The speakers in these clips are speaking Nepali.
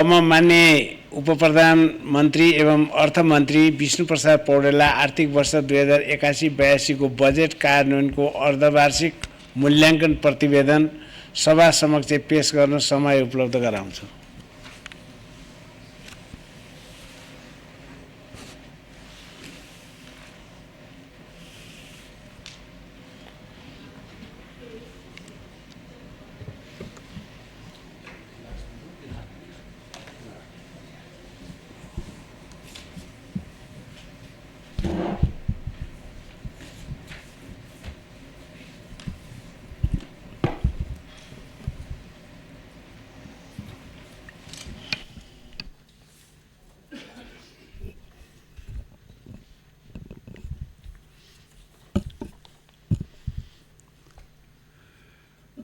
मान्य उपप्रधानमन्त्री एवं अर्थमन्त्री विष्णुप्रसाद पौडेललाई आर्थिक वर्ष 2081-82 को बजेट कार्यान्वयनको अर्धवार्षिक मूल्याङ्कन प्रतिवेदन सभा समक्ष पेश गर्न समय उपलब्ध गराउँछु।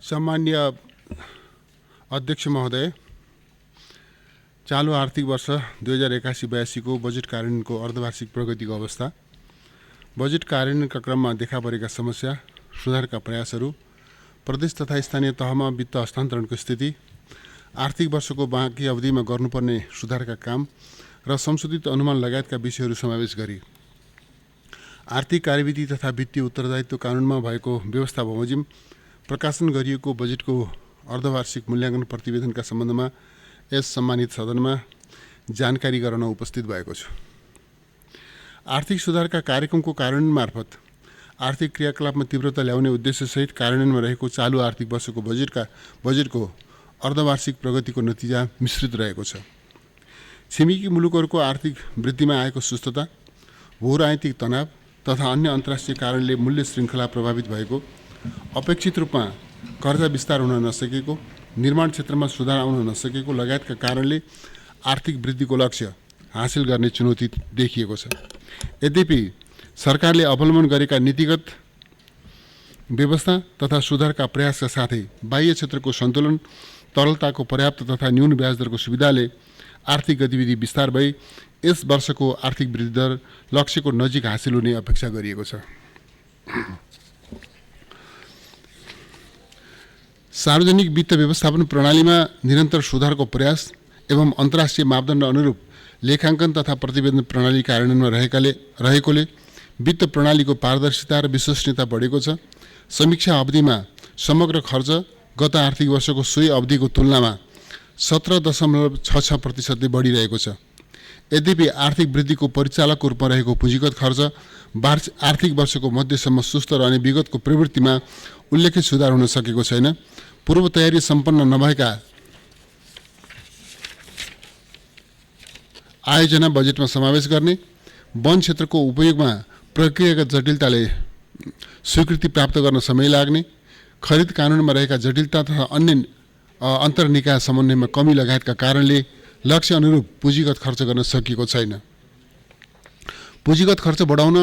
सम्मान्य अध्यक्ष महोदय, चालू आर्थिक वर्ष 2081-82 को बजेट कार्यान्वयनको अर्धवार्षिक प्रगतिको अवस्था, बजेट कार्यान्वयनका क्रममा देखा परेका समस्या, सुधारका प्रयासहरू, प्रदेश तथा स्थानीय तहमा वित्त हस्तान्तरणको स्थिति, आर्थिक वर्षको बाँकी अवधिमा गर्नुपर्ने सुधारका काम र संशोधित अनुमान लगायतका विषयहरू समावेश गरी आर्थिक कार्यविधि तथा वित्तीय उत्तरदायित्व कानुनमा भएको व्यवस्था बमोजिम प्रकाशन गरिएको बजेटको अर्धवार्षिक मूल्याङ्कन प्रतिवेदनका सम्बन्धमा यस सम्मानित सदनमा जानकारी गराउन उपस्थित भएको छु। आर्थिक सुधारका कार्यक्रमको कार्यान्वयन मार्फत आर्थिक क्रियाकलापमा तीव्रता ल्याउने उद्देश्यसहित कार्यान्वयनमा रहेको चालू आर्थिक वर्षको बजेटको अर्धवार्षिक प्रगतिको नतिजा मिश्रित रहेको छ। छिमेकी मुलुकहरूको आर्थिक वृद्धिमा आएको सुस्तता, भूराजनीतिक तनाव तथा अन्य अन्तर्राष्ट्रिय कारणले मूल्य श्रृङ्खला प्रभावित भएको, अपेक्षित रूपमा कर्जा विस्तार हुन नसकेको, निर्माण क्षेत्रमा सुधार आउन नसकेको लगायतका कारणले आर्थिक वृद्धिको लक्ष्य हासिल गर्ने चुनौती देखिएको छ। यद्यपि सरकारले अवलम्बन गरेका नीतिगत व्यवस्था तथा सुधारका प्रयासका साथै बाह्य क्षेत्रको सन्तुलन, तरलताको पर्याप्त तथा न्यून ब्याज दरको सुविधाले आर्थिक गतिविधि विस्तार भई यस वर्षको आर्थिक वृद्धि दर लक्ष्यको नजिक हासिल हुने अपेक्षा गरिएको छ। सार्वजनिक वित्त व्यवस्थापन प्रणालीमा निरन्तर सुधारको प्रयास एवं अन्तर्राष्ट्रिय मापदण्ड अनुरूप लेखाङ्कन तथा प्रतिवेदन प्रणाली कार्यान्वयनमा रहेकोले वित्त प्रणालीको पारदर्शिता र विश्वसनीयता बढेको छ। समीक्षा अवधिमा समग्र खर्च गत आर्थिक वर्षको सोही अवधिको तुलनामा 17.66% बढिरहेको छ। यद्यपि आर्थिक वृद्धिको परिचालकको रूपमा रहेको पुँजीगत खर्च आर्थिक वर्षको मध्यसम्म सुस्त रहने विगतको प्रवृत्तिमा उल्लेखित सुधार हुन सकेको छैन। पूर्व तयारी सम्पन्न नभएका आयोजना बजेटमा समावेश गर्ने, वन क्षेत्रको उपयोगमा प्रक्रियागत जटिलताले स्वीकृति प्राप्त गर्न समय लाग्ने, खरिद कानुनमा रहेका जटिलता तथा अन्य अन्तर्निकाय समन्वयमा कमी लगायतका कारणले लक्ष्य अनुरूप पुँजीगत खर्च गर्न सकिएको छैन। पुँजीगत खर्च बढाउन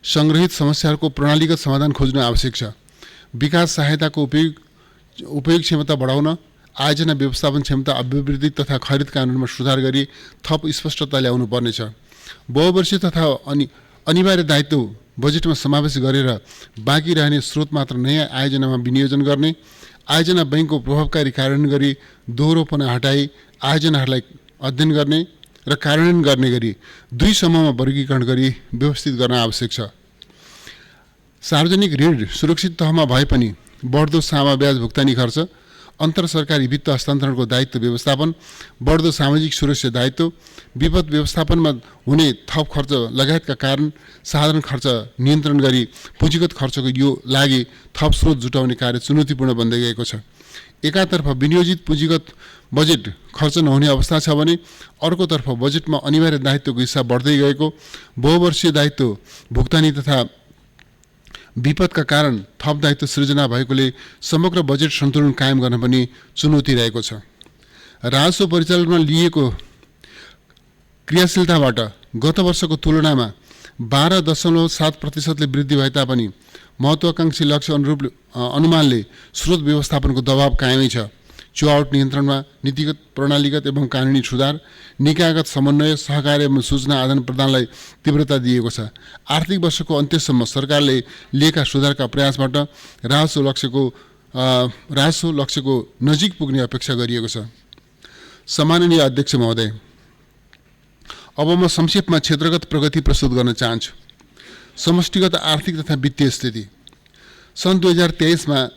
सङ्ग्रहित समस्याहरूको प्रणालीगत समाधान खोज्नु आवश्यक छ। विकास सहायताको उपयोग क्षमता बढाउन, आयोजना व्यवस्थापन क्षमता अभिवृद्धि तथा खरिद कानुनमा सुधार गरी थप स्पष्टता ल्याउनु पर्नेछ। बहुवर्षीय तथा अनिवार्य दायित्व बजेटमा समावेश गरेर बाँकी रहने स्रोत मात्र नयाँ आयोजनामा विनियोजन गर्ने, आयोजना बैंकको प्रभावकारी कार्यान्वयन गरी दोहोरोपना हटाई आयोजनाहरूलाई अध्ययन गर्ने र कार्यान्वयन गर्ने गरी दुई समूहमा वर्गीकरण गरी व्यवस्थित गर्न आवश्यक छ। सार्वजनिक ऋण सुरक्षित तहमा भए पनि बढ्दो सामा ब्याज भुक्तानी खर्च, अन्तर सरकारी वित्त हस्तान्तरणको दायित्व व्यवस्थापन, बढ्दो सामाजिक सुरक्षा दायित्व, विपद व्यवस्थापनमा हुने थप खर्च लगायतका कारण साधारण खर्च नियन्त्रण गरी पुँजीगत खर्चको यो लागि थप स्रोत जुटाउने कार्य चुनौतीपूर्ण बन्दै गएको छ। एकातर्फ विनियोजित पुँजीगत बजेट खर्च नहुने अवस्था छ भने अर्कोतर्फ बजेटमा अनिवार्य दायित्वको हिस्सा बढ्दै गएको, बहुवर्षीय दायित्व भुक्तानी तथा विपदका कारण थप दायित्व सृजना भएकोले समग्र बजेट सन्तुलन कायम गर्न पनि चुनौती रहेको छ। राजस्व परिचालनमा लिएको क्रियाशीलताबाट गत वर्षको तुलनामा 12.7% वृद्धि भए तापनि महत्त्वाकांक्षी लक्ष्य अनुमानले स्रोत व्यवस्थापनको दबाव कायमै छ। चुहावट नियन्त्रणमा नीतिगत, प्रणालीगत एवं कानुनी सुधार, निकायगत समन्वय, सहकार एवं सूचना आदान प्रदानलाई तीव्रता दिएको छ। आर्थिक वर्षको अन्त्यसम्म सरकारले लिएका सुधारका प्रयासबाट राजस्व लक्ष्यको नजिक पुग्ने अपेक्षा गरिएको छ। सम्माननीय अध्यक्ष महोदय, अब म संक्षेपमा क्षेत्रगत प्रगति प्रस्तुत गर्न चाहन्छु। समष्टिगत आर्थिक तथा वित्तीय स्थिति। सन् 2023मा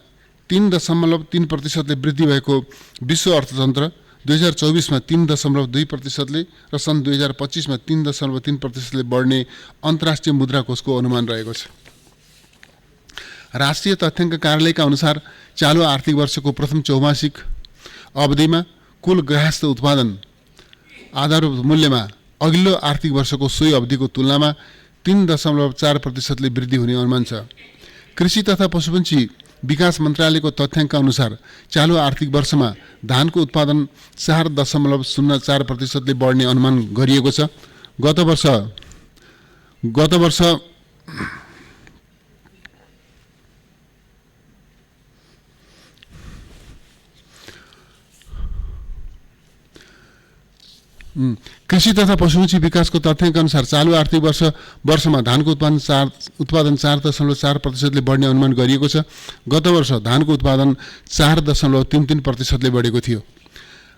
3.3% वृद्धि भएको विश्व अर्थतन्त्र 2024मा 3.2%ले र सन् 2025मा 3.3%ले बढ्ने अन्तर्राष्ट्रिय मुद्रा कोषको अनुमान रहेको छ। राष्ट्रिय तथ्याङ्क कार्यालयका अनुसार चालु आर्थिक वर्षको प्रथम चौमासिक अवधिमा कुल गृहस्थ उत्पादन आधारभूत मूल्यमा अघिल्लो आर्थिक वर्षको सोही अवधिको तुलनामा 3.4%ले वृद्धि हुने अनुमान छ। कृषि तथा पशुपन्छी विकास मन्त्रालयको तथ्याङ्क अनुसार चालु आर्थिक वर्षमा धानको उत्पादन 4.04%ले बढ्ने अनुमान गरिएको छ। गत वर्ष कृषि तथा पशुपन्छी विकासको तथ्याङ्क अनुसार चालु आर्थिक वर्षमा धानको उत्पादन 4.4%ले बढ्ने अनुमान गरिएको छ। गत वर्ष धानको उत्पादन 4.33%ले बढेको थियो।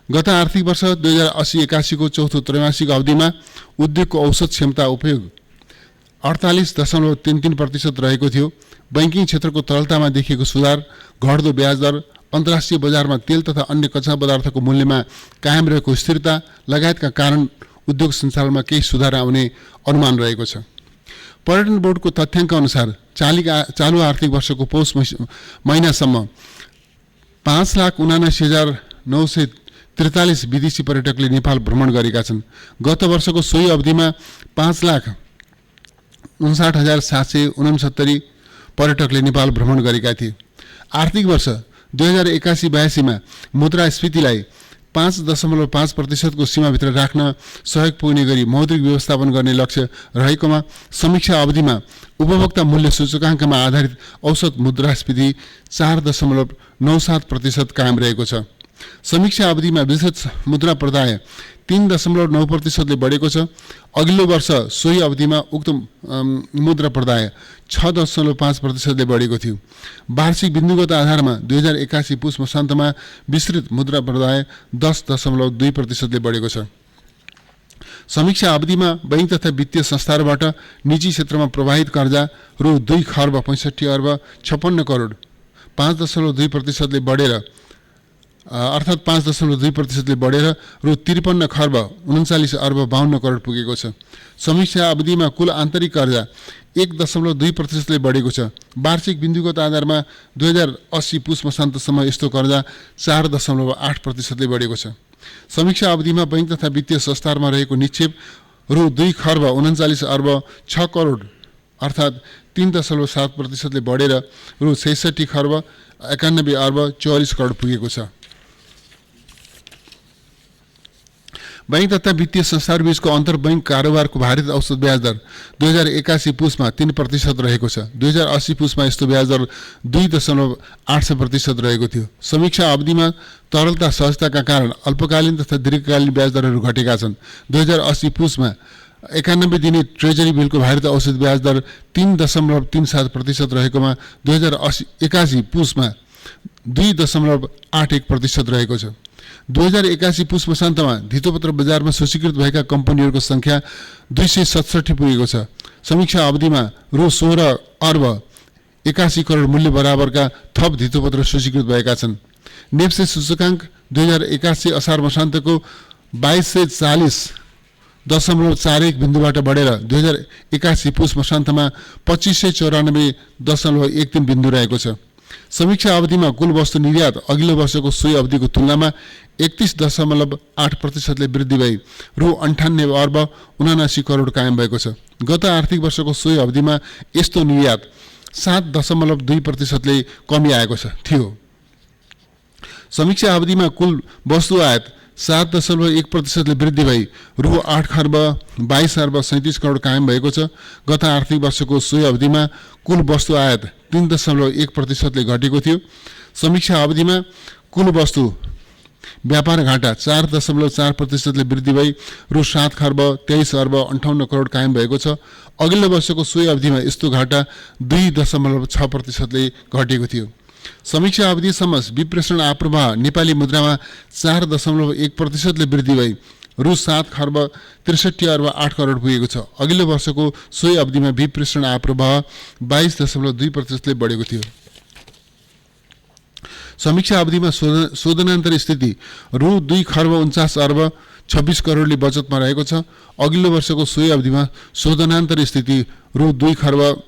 गत आर्थिक वर्ष 2080-81 को चौथो त्रैमासिक अवधिमा उद्योगको औसत क्षमता उपयोग 48.33% रहेको थियो। बैंकिङ क्षेत्रको तरलतामा देखिएको सुधार, घट्दो ब्याज दर, अन्तर्राष्ट्रिय बजारमा तेल तथा अन्य कच्चा पदार्थको मूल्यमा कायम रहेको स्थिरता लगायतका कारण उद्योग सञ्चालनमा केही सुधार आउने अनुमान रहेको छ। पर्यटन बोर्डको तथ्याङ्क अनुसार चालु आर्थिक वर्षको पौष महिनासम्म 5,79,943 विदेशी पर्यटकले नेपाल भ्रमण गरेका छन्। गत वर्षको सोही अवधिमा 5,59,769 पर्यटकले नेपाल भ्रमण गरेका थिए। आर्थिक वर्ष 2081-82 मा मुद्रास्फीतिलाई 5.5% को सीमाभित्र राख्न सहयोग पुग्ने गरी मौद्रिक व्यवस्थापन गर्ने लक्ष्य रहेकोमा समीक्षा अवधिमा उपभोक्ता मूल्य सूचकाङ्कमा आधारित औसत मुद्रास्फीति 4.97% कायम रहेको छ। समीक्षा अवधिमा विशेष मुद्रा प्रदाय 3.9%ले बढेको छ। अघिल्लो वर्ष सोही अवधिमा उक्त मुद्रा प्रदाय 6.5%ले बढेको थियो। वार्षिक बिन्दुगत आधारमा 2081 पुस मसान्तमा विस्तृत मुद्रा प्रदाय 10.2%ले बढेको छ। समीक्षा अवधिमा बैंक तथा वित्तीय संस्थाहरूबाट निजी क्षेत्रमा प्रवाहित कर्जा रु 2 खर्ब 65 अर्ब 56 करोड 5.2%ले बढेर अर्थात् 5.2%ले बढेर रु 53 खर्ब 39 अर्ब 52 करोड पुगेको छ। समीक्षा अवधिमा कुल आन्तरिक कर्जा 1.2%ले बढेको छ। वार्षिक बिन्दुगत आधारमा 2080 पुस मसान्तसम्म यस्तो कर्जा 4.8%ले बढेको छ। समीक्षा अवधिमा बैंक तथा वित्तीय संस्थाहरूमा रहेको निक्षेप रु 2 खर्ब 39 अर्ब 6 करोड अर्थात् 3.7%ले बढेर रु 66 खर्ब 91 अर्ब 44 करोड पुगेको छ। बैंक तथा वित्तीय संस्थाहरूबीचको अन्तर्बैङ्क कारोबारको भारित औसत ब्याज दर 2081 पुसमा 3% रहेको छ। 2080 पुसमा यस्तो ब्याज दर 2.8% रहेको थियो। समीक्षा अवधिमा तरलता सहजताका कारण अल्पकालीन तथा दीर्घकालीन ब्याज दरहरू घटेका छन्। 2080 पुसमा 91 दिने ट्रेजरी बिलको भारित औसत ब्याज दर 3.37% रहेकोमा 2081 पुसमा 2.81% रहेको छ। 2081 पुस मसान्तमा धितोपत्र बजारमा सूचीकृत भएका कम्पनीहरूको संख्या 267 पुगेको छ। समीक्षा अवधिमा रु 16 अर्ब 81 करोड मूल्य बराबरका थप धितोपत्र सूचीकृत भएका छन्। नेप्से सूचकाङ्क 2081 असार मसान्तको 2240.41 बिन्दुबाट बढेर 2081 पुस मसान्तमा 2594.13 बिन्दु रहेको छ। समीक्षा अवधिमा कुल वस्तु निर्यात अघिल्लो वर्षको सोही अवधिको तुलनामा 31.8%ले वृद्धि भई रु 98 अर्ब 79 करोड कायम भएको छ। गत आर्थिक वर्षको सोही अवधिमा यस्तो निर्यात 7.2%ले कमी आएको थियो। समीक्षा अवधिमा कुल वस्तु आयात 7.1%ले वृद्धि भई रु 8 खर्ब 22 अर्ब 37 करोड कायम भएको छ। गत आर्थिक वर्षको सोही अवधिमा कुल वस्तु आयात 3.1%ले घटेको थियो। समीक्षा अवधिमा कुल वस्तु व्यापार घाटा 4.4%ले वृद्धि भई रु 7 खर्ब 23 अर्ब 58 करोड कायम भएको छ। अघिल्लो वर्षको सोही अवधिमा यस्तो घाटा 2.6%ले घटेको थियो। समीक्षा अवधिसम्म विप्रेषण आप्रवाह नेपाली मुद्रामा 4.1%ले वृद्धि भई रु 7 खर्ब 63 अर्ब 8 करोड पुगेको छ। अघिल्लो वर्षको सोही अवधिमा विप्रेषण आप्रवाह 22.2%ले बढेको थियो। समीक्षा अवधिमा शोधनान्तर स्थिति रु 2 खर्ब 49 अर्ब 26 करोडले बचतमा रहेको छ। अघिल्लो वर्षको सोही अवधिमा शोधनान्तर स्थिति रु 2 खर्ब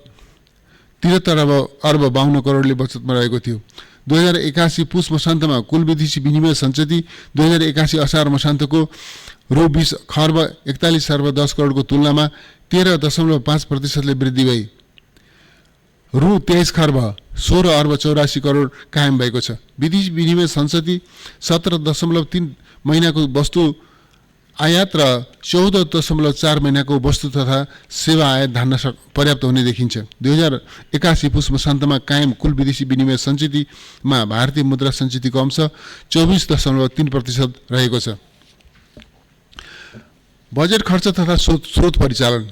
73 अर्ब 52 करोडले बचतमा रहेको थियो। 2081 पुस मसान्तमा कुल विदेशी विनिमय सञ्चित 2081 असार मसान्तको रु 20 खर्ब 41 अर्ब 10 करोडको तुलनामा 13.5%ले वृद्धि भई रु 23 खर्ब 16 अर्ब 84 करोड कायम भएको छ। विदेशी विनिमय सञ्चित 17.3 महिनाको वस्तु आयात र 14.4 महिनाको वस्तु तथा सेवा आयात धान्न पर्याप्त हुने देखिन्छ। 2081 पुस मसान्तमा कायम कुल विदेशी विनिमय सञ्चितमा भारतीय मुद्रा सञ्चितको अंश 24.3% रहेको छ। बजेट खर्च तथा स्रोत परिचालन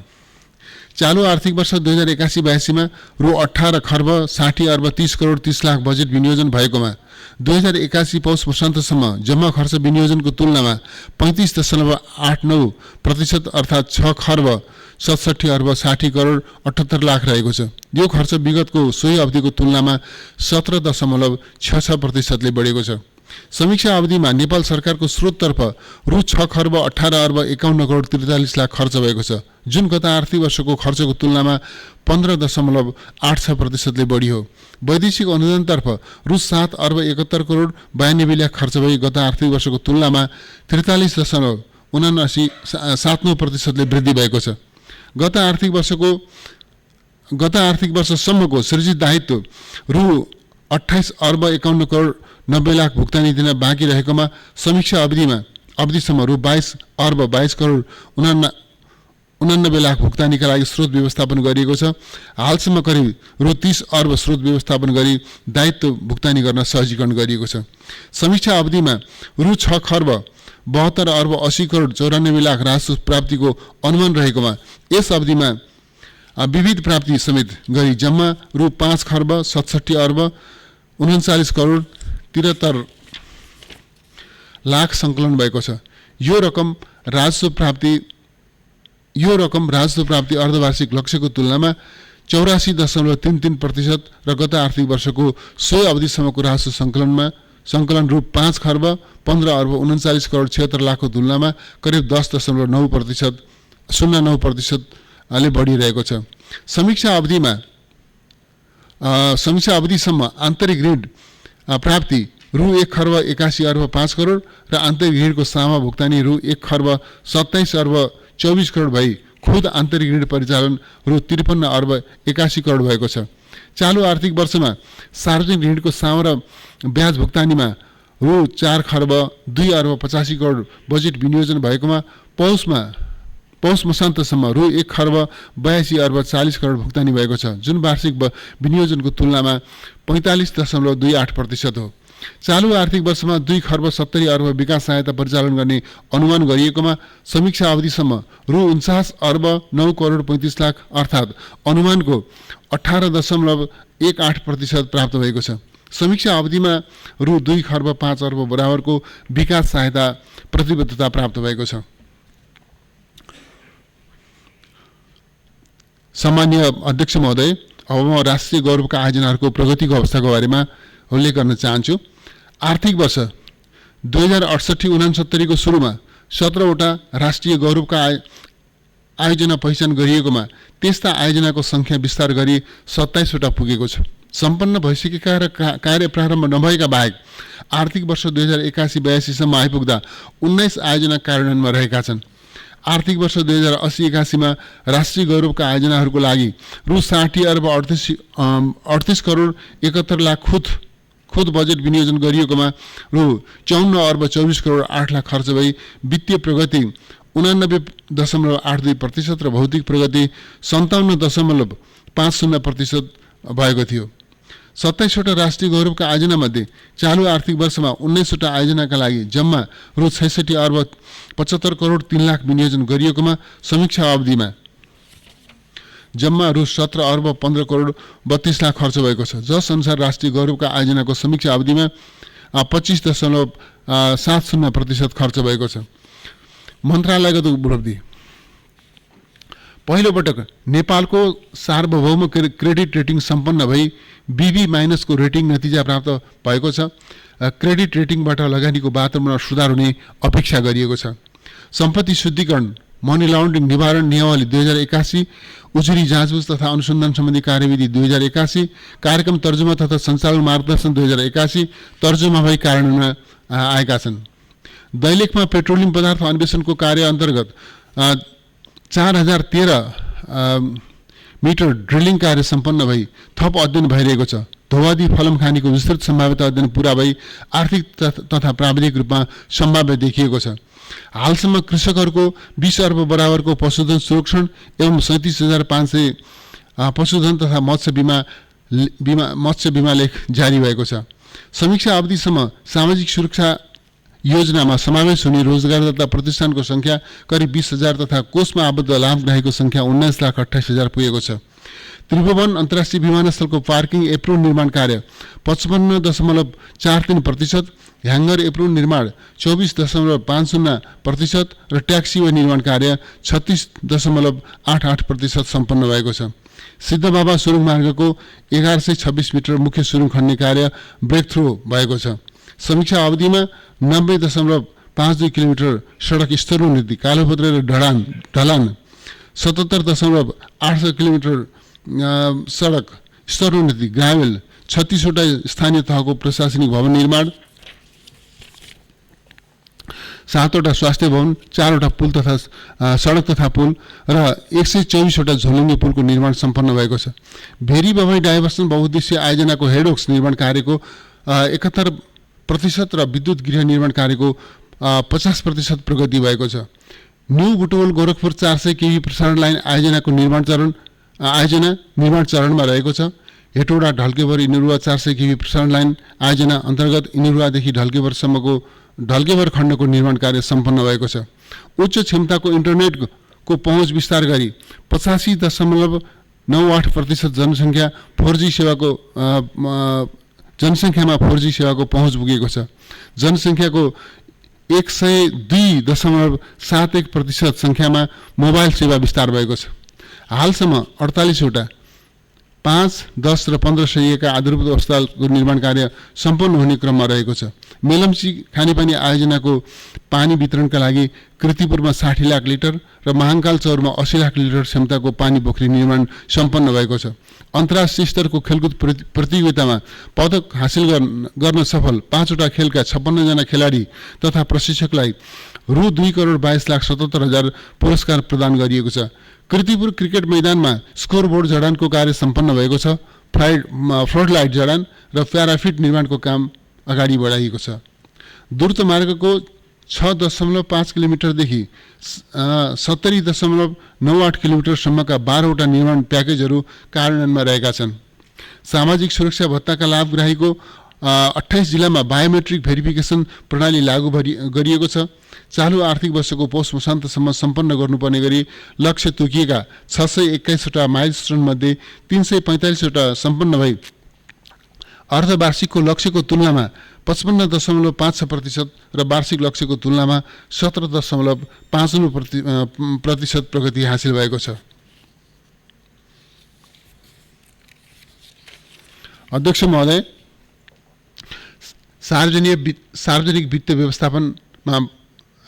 चालू आर्थिक वर्ष 2081-82 में रु 18 खर्ब 60 अर्ब 30 करोड 30 लाख बजेट विनियोजन भएकोमा 2081 पौष मसान्तसम्म जम्मा खर्च विनियोजनको तुलनामा 35.89% अर्थात् 6 खर्ब 67 अर्ब 60 करोड 78 लाख रहेको छ। यो खर्च विगतको सोही अवधिको तुलनामा 17.66%ले बढेको छ। समीक्षा अवधिमा नेपाल सरकारको स्रोततर्फ रु 6 खर्ब 18 अर्ब 51 करोड 43 लाख खर्च भएको छ, जुन गत आर्थिक वर्षको खर्चको तुलनामा 15.86%ले बढी हो। वैदेशिक अनुदानतर्फ रु 7 अर्ब 71 करोड 92 लाख खर्च भई गत आर्थिक वर्षको तुलनामा 43.79%ले वृद्धि भएको छ। गत आर्थिक वर्षसम्मको सृजित दायित्व रु 28 अर्ब 51 करोड 90 लाख भुक्तानी दिन बाँकी रहेकोमा समीक्षा अवधिसम्म रु 22 अर्ब 22 करोड 89 लाख भुक्तानीका लागि स्रोत व्यवस्थापन गरिएको छ। हालसम्म करिब रु 30 अर्ब स्रोत व्यवस्थापन गरी दायित्व भुक्तानी गर्न सहजीकरण गरिएको छ। समीक्षा अवधिमा रु 6 खर्ब 72 अर्ब 80 करोड 94 लाख राजस्व प्राप्तिको अनुमान रहेकोमा यस अवधिमा विविध प्राप्ति समेत गरी जम्मा रु 5 खर्ब 67 अर्ब 39 करोड 73 लाख सङ्कलन भएको छ। यो रकम राजस्व प्राप्ति अर्धवार्षिक लक्ष्यको तुलनामा 84.33% र गत आर्थिक वर्षको सोही अवधिसम्मको राजस्व सङ्कलन रु 5 खर्ब 15 अर्ब 39 करोड 76 लाखको तुलनामा करिब 10.09%ले बढिरहेको छ। समीक्षा अवधिसम्म आन्तरिक ऋण प्राप्ति रु 1 खर्ब 81 अर्ब 5 करोड र आन्तरिक ऋणको सामा भुक्तानी रु 1 खर्ब 27 अर्ब 24 करोड भई खुद आन्तरिक ऋण परिचालन रु 53 अर्ब 81 करोड भएको छ। चालू आर्थिक वर्षमा सार्वजनिक ऋणको सामा र ब्याज भुक्तानीमा रु 4 खर्ब 2 अर्ब 85 करोड बजेट विनियोजन भएकोमा पौष मसान्तसम्म रु 1 खर्ब 82 अर्ब 40 करोड भुक्तानी भएको छ, जुन वार्षिक विनियोजनको तुलनामा 45.28% हो। चालू आर्थिक वर्षमा 2 खर्ब 70 अर्ब विकास सहायता परिचालन गर्ने अनुमान गरिएकोमा समीक्षा अवधिसम्म रु 49 अर्ब 9 करोड 35 लाख अर्थात् अनुमानको 18.18% प्राप्त भएको छ। समीक्षा अवधिमा रु 2 खर्ब 5 अर्ब बराबरको विकास सहायता प्रतिबद्धता प्राप्त भएको छ। सम्माननीय अध्यक्ष महोदय, अब म राष्ट्रिय गौरवका आयोजनाहरूको प्रगतिको अवस्थाको बारेमा उल्लेख गर्न चाहन्छु। आर्थिक वर्ष 2068-69 को सुरुमा 17वटा राष्ट्रिय गौरवका आयोजना पहिचान गरिएकोमा त्यस्ता आयोजनाको संख्या विस्तार गरी 27वटा पुगेको छ। सम्पन्न भइसकेका र कार्य प्रारम्भ नभएका बाहेक आर्थिक वर्ष 2081-82 सम्म आइपुग्दा 19 आयोजना कार्यान्वयनमा रहेका छन्। आर्थिक वर्ष 2080-81 मा राष्ट्रिय गौरवका आयोजनाहरूको लागि रु 60 अर्ब 38 करोड 71 लाख खुद बजेट विनियोजन गरिएकोमा रु 54 अर्ब 24 करोड 8 लाख खर्च भई वित्तीय प्रगति 89.82% र भौतिक प्रगति 57.50% भएको थियो। 27वटा राष्ट्रिय गौरवका आयोजनामध्ये चालू आर्थिक वर्षमा 19वटा आयोजनाका लागि जम्मा रु 66 अर्ब 75 करोड 3 लाख विनियोजन गरिएकोमा समीक्षा अवधिमा जम्मा रु 17 अर्ब 15 करोड 32 लाख खर्च भएको छ, जस अनुसार राष्ट्रिय गौरवका आयोजनाको समीक्षा अवधिमा 25.70% खर्च भएको छ। मन्त्रालयगत उपलब्धि। पहिलो पटक नेपालको सार्वभौम क्रेडिट रेटिङ सम्पन्न भई BB- को रेटिङ नतिजा प्राप्त भएको छ। क्रेडिट रेटिङबाट लगानीको वातावरणमा सुधार हुने अपेक्षा गरिएको छ। सम्पत्ति शुद्धिकरण, मनी लन्ड्रिङ निवारण नियमावली 2081, उजुरी जाँचबुझ तथा अनुसन्धान सम्बन्धी कार्यविधि 2081, कार्यक्रम तर्जुमा तथा सञ्चालन मार्गदर्शन 2081 तर्जुमा भई कार्यान्वयनमा आएका छन्। दैलेखमा पेट्रोलियम पदार्थ अन्वेषणको कार्य अन्तर्गत 4013 मिटर ड्रिलिङ कार्य सम्पन्न भई थप अध्ययन भइरहेको छ। धोवादी फलमखानीको विस्तृत सम्भाव्यता अध्ययन पूरा भई आर्थिक तथा प्राविधिक रूपमा सम्भाव्य देखिएको छ। हालसम्म कृषकहरूको 20 अर्ब बराबरको पशुधन सुरक्षण एवं 37,500 पशुधन तथा मत्स्य बिमा लेख जारी भएको छ। समीक्षा अवधिसम्म सामाजिक सुरक्षा योजनामा समावेश हुने रोजगारदाता प्रतिष्ठानको संख्या करिब 20,000 तथा कोषमा आबद्ध लाभग्राहीको संख्या 19,28,000 पुगेको छ। त्रिभुवन अन्तर्राष्ट्रिय विमानस्थलको पार्किङ एप्रोन निर्माण कार्य 55.43%, ह्याङ्गर एप्रोन निर्माण 24.50% र ट्याक्सीवे निर्माण कार्य 36.88% सम्पन्न भएको छ। सिद्धबाबा सुरुङ मार्गको 1126 मिटर मुख्य सुरुङ खन्ने कार्य ब्रेक थ्रू भएको छ। समीक्षा अवधिमा 90.52 किलोमिटर सडक स्तरोन्नति, कालोपत्रे र ढलान 77.8 किलोमिटर सडक स्तरोन्नति, ग्राभेल 36वटा स्थानीय तहको प्रशासनिक भवन निर्माण, 7वटा स्वास्थ्य भवन, 4वटा पुल तथा सडक तथा पुल र 124वटा झोलुङ्गे पुलको निर्माण सम्पन्न भएको छ। भेरी बभाइ डाइभर्सन बहुउद्देश्य आयोजनाको हेडवर्क्स निर्माण कार्यको 71% र विद्युत गृह निर्माण कार्यको 50% प्रगति भएको छ। न्यू बुटवल गोरखपुर 400 केभी प्रसारण लाइन आयोजनाको निर्माण चरणमा रहेको छ। हेटौडा ढल्केवर इनरुवा 400 केभी प्रसारण लाइन आयोजना अन्तर्गत इनरुवादेखि ढल्केवरसम्मको ढल्केवर खण्डको निर्माण कार्य सम्पन्न भएको छ। उच्च क्षमताको इन्टरनेटको पहुँच विस्तार गरी 85.98% जनसङ्ख्यामा 4G सेवाको पहुँच पुगेको छ। जनसङ्ख्याको 102.71% सङ्ख्यामा मोबाइल सेवा विस्तार भएको छ। हालसम्म 48वटा 5, 10 र 15 शय्याका आधारभूत अस्पतालको निर्माण कार्य सम्पन्न हुने क्रममा रहेको छ। मेलम्ची खानेपानी आयोजनाको पानी वितरणका लागि कृतिपुरमा 60 लाख लिटर र महाङ्काल चौरमा 80 लाख लिटर क्षमताको पानी पोखरी निर्माण सम्पन्न भएको छ। अन्तर्राष्ट्रिय स्तरको खेलकुद प्रतियोगितामा पदक हासिल गर्न सफल 5वटा खेलका 56 जना खेलाडी तथा प्रशिक्षकलाई रु 2,22,77,000 पुरस्कार प्रदान गरिएको छ। कृतिपुर क्रिकेट मैदानमा स्कोरबोर्ड जडानको कार्य सम्पन्न भएको छ। फ्लडलाइट जडान र प्याराफिट निर्माणको काम अगाडि बढाइएको छ। द्रुत मार्गको 6.5 किलोमिटरदेखि 70.98 किलोमिटरसम्मका 12वटा निर्माण प्याकेजहरू कार्यान्वयनमा रहेका छन्। सामाजिक सुरक्षा भत्ताका लाभग्राहीको 28 जिल्लामा बायोमेट्रिक भेरिफिकेसन प्रणाली लागू गरिएको छ। चालु आर्थिक वर्षको पौष मसान्तसम्म सम्पन्न गर्नुपर्ने गरी लक्ष्य तोकिएका 621वटा माइलस्टोनमध्ये 345वटा सम्पन्न भई अर्धवार्षिकको लक्ष्यको तुलनामा 55.56% र वार्षिक लक्ष्यको तुलनामा 17.59% प्रगति हासिल भएको छ। अध्यक्ष महोदय, सार्वजनिक वित्त व्यवस्थापनमा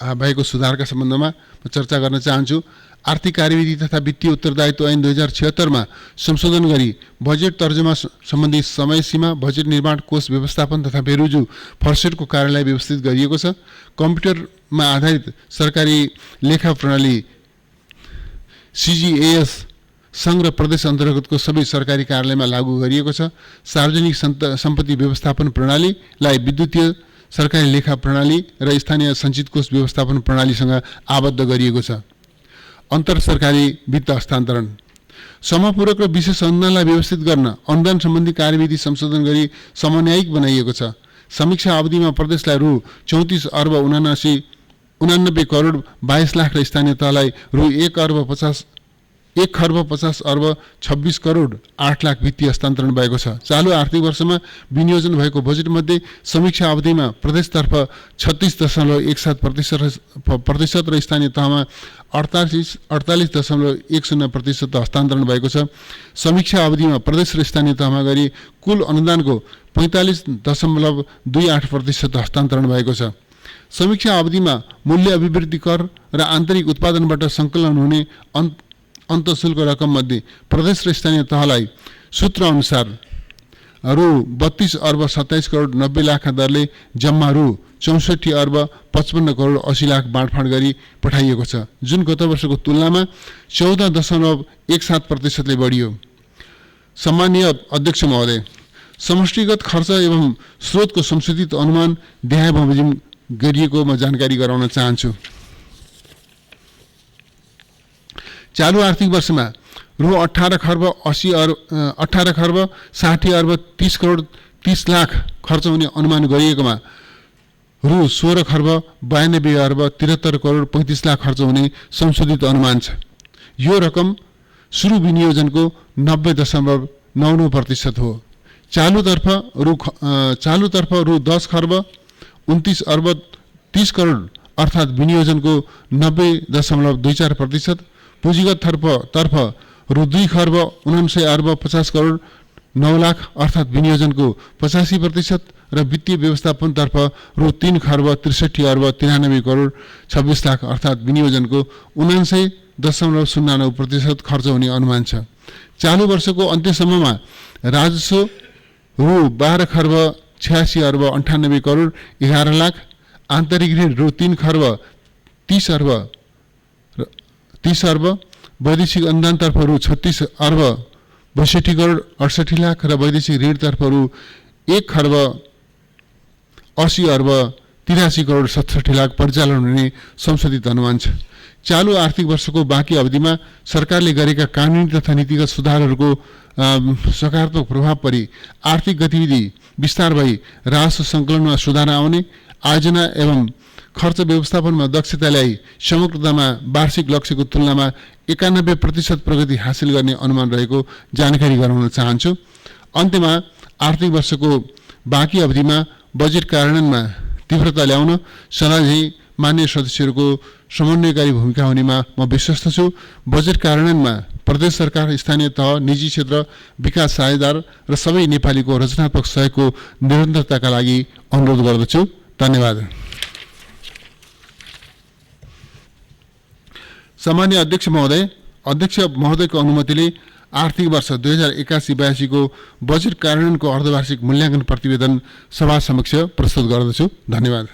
भएको सुधारका सम्बन्धमा म चर्चा गर्न चाहन्छु। आर्थिक कार्यविधि तथा वित्तीय उत्तरदायित्व ऐन 2076 संशोधन गरी बजेट तर्जुमा सम्बन्धी समय सीमा, बजेट निर्माण, कोष व्यवस्थापन तथा बेरोजु फर्सेटको कार्यालय व्यवस्थित गरिएको छ। कम्प्युटरमा आधारित सरकारी लेखा प्रणाली CGAS सङ्घ र प्रदेश अन्तर्गतको सबै सरकारी कार्यालयमा लागू गरिएको छ। सार्वजनिक सम्पत्ति व्यवस्थापन प्रणालीलाई विद्युतीय सरकारी लेखा प्रणाली र स्थानीय सञ्चित कोष व्यवस्थापन प्रणालीसँग आबद्ध गरिएको छ। अन्तर सरकारी वित्त हस्तान्तरण, समपूरक र विशेष अनुदानलाई व्यवस्थित गर्न अनुदान सम्बन्धी कार्यविधि संशोधन गरी समन्वयिक बनाइएको छ। समीक्षा अवधिमा प्रदेशलाई रु 34 अर्ब 89 करोड 22 लाख र स्थानीय तहलाई रु 1 अर्ब 50 1,50,26,08,00,000 वित्तीय हस्तान्तरण भएको छ। चालु आर्थिक वर्षमा विनियोजन भएको बजेटमध्ये समीक्षा अवधिमा प्रदेशतर्फ 36.17% र स्थानीय तहमा 48.10% हस्तान्तरण भएको छ। समीक्षा अवधिमा प्रदेश र स्थानीय तहमा गरी कुल अनुदानको 45.28% हस्तान्तरण भएको छ। समीक्षा अवधिमा मूल्य अभिवृद्धि कर र आन्तरिक उत्पादनबाट सङ्कलन हुने अन्तशुल्क रकम मध्ये प्रदेश र स्थानीय तहलाई सूत्र अनुसार रु 32,27,90,00,000 दरले जम्मा रु 64,55,80,00,000 बाँडफाँड गरी पठाइएको छ, जुन गत वर्षको तुलनामा 14.17% बढियो। सम्माननीय अध्यक्ष महोदय, समष्टिगत खर्च एवं स्रोतको संशोधित अनुमान देहाय बमोजिम गरिएको म जानकारी गराउन चाहन्छु। चालु आर्थिक वर्षमा रु 18,60,30,30,00,000 खर्च हुने अनुमान गरिएकोमा रु 16,92,73,35,00,000 खर्च हुने संशोधित अनुमान छ। यो रकम सुरु विनियोजनको 90.99% हो। चालुतर्फ रु 10,29,30,00,000 अर्थात् विनियोजनको 90.24%, पुँजीगत तर्फ रु 2,49,50,09,00,000 अर्थात् विनियोजनको 85% र वित्तीय व्यवस्थापनतर्फ रु 3,63,93,26,00,000 अर्थात् विनियोजनको 99.09% खर्च हुने अनुमान छ। चालु वर्षको अन्त्यसम्ममा राजस्व रु 12,86,98,11,00,000, आन्तरिक ऋण रु 3,30,00,000, वैदेशिक अनुदानतर्फ रु 36,62,68,00,000 र वैदेशिक ऋणतर्फ रु 1,80,83,67,00,000 परिचालन हुने संशोधित अनुमान छ। चालु आर्थिक वर्षको बाँकी अवधिमा सरकारले गरेका कानुनी तथा नीतिगत सुधारहरूको सकारात्मक प्रभाव परि आर्थिक गतिविधि विस्तार भई राजस्व सङ्कलनमा सुधार आउने, आयोजना एवं खर्च व्यवस्थापनमा दक्षता ल्याई समग्रतामा वार्षिक लक्ष्यको तुलनामा 91% प्रगति हासिल गर्ने अनुमान रहेको जानकारी गराउन चाहन्छु। अन्त्यमा आर्थिक वर्षको बाँकी अवधिमा बजेट कार्यान्वयनमा तीव्रता ल्याउन सल्लाह मान्य सदस्यहरूको समन्वयकारी भूमिका हुनेमा म विश्वस्त छु। बजेट कार्यान्वयनमा प्रदेश सरकार, स्थानीय तह, निजी क्षेत्र, विकास साझेदार र सबै नेपालीको रचनात्मक सहयोगको निरन्तरताका लागि अनुरोध गर्दछु। धन्यवाद। सम्माननीय अध्यक्ष महोदयको अनुमतिले आर्थिक वर्ष 2081-82 को बजेट कार्यान्वयनको अर्धवार्षिक मूल्याङ्कन प्रतिवेदन सभा समक्ष प्रस्तुत गर्दछु। धन्यवाद।